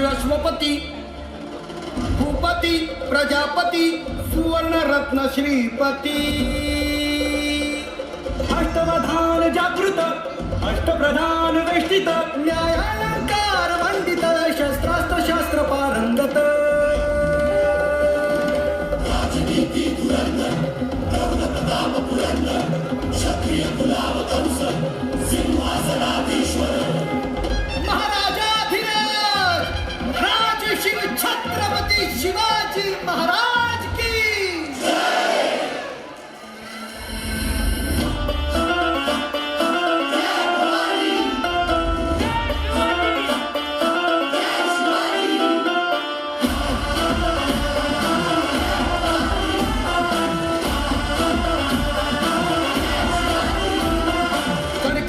अश्वपती भूपती प्रजापती सुवर्णरत्न श्रीपती अष्टवधान जागृत अष्टप्रधान वेष्टित न्यायालंकार मंडित शस्त्रास्त्र शास्त्र पारंगत महाराजाधिराज राज शिव छत्रपती शिवाजी महाराज की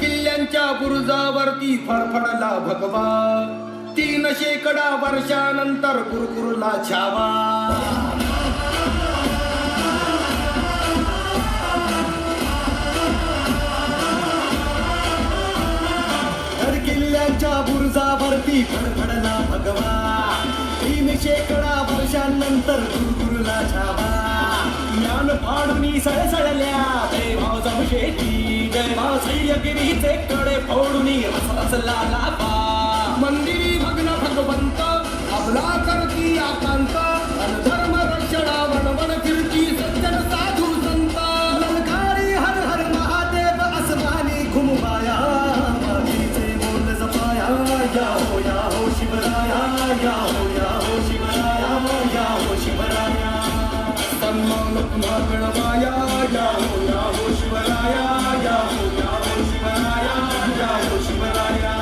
किल्ल्यांच्या बुरुजावरती फडफडला भगवा 300 वर्षानंतर कुरकुरला छावा तर किल्ल्यांच्या बुरुजावरती फडफडला भगवा 300 वर्षानंतर कुरकुरला छावा ज्ञान फाडून सळसळल्या देवाव जमशेटी देवा सह्यगिरीचे कडे फोडून रसला लाभा मंदिरी भग्न भगवंत आपला करती आकांत धर्म रक्षणा वनवन फिरती सज्जन साधू संत ललकारी हर हर महादेव असमानी घुमवाया मातीचे बोल जपाया या हो शिवराया या हो शिवराया या हो शिवराया सन्मान पुन्हा मिळवाया या हो शिवराया या हो शिवराया या हो शिवराया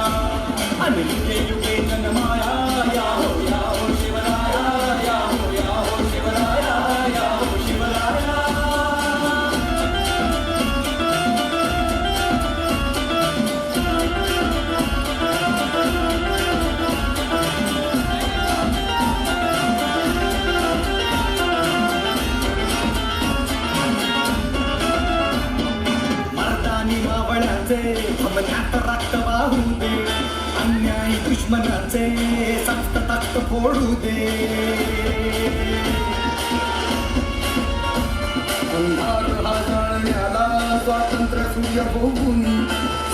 अनिके युगे जन्माया या हो शिवराया या हो शिवराया या हो शिवराया मर्दानी मावळ्याचे भमन्यात रक्त वाहू दे अन्यायी दुश्मनाचे सक्त तक्त फोडू दे अंधार हा जाळण्याला स्वातंत्र्य सूर्य भोगून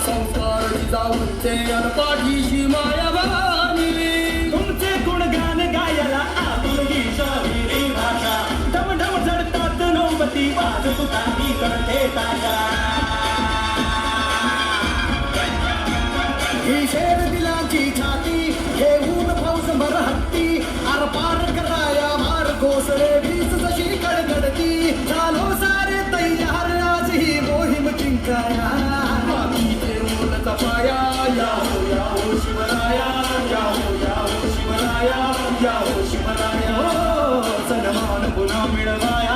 संस्कार जिजाऊंचे अनपाठीशी माया भवानी तुमचे गुणगान गायला आतुरगी शरीरी भाषा ढवढव झडतात नौबती वाज तुतारी करते ताजा ही शेर दिलाची छाती घेऊन फौज हत्ती आरपार कराया मार कोसळे वीज जशी कडकडती झालो सारे तैयार आज ही मोहीम जिंकाया मातीचे मोल जपाया या हो शिवराया या हो शिवराया या हो शिवराया सन्मान पुन्हा मिळवाया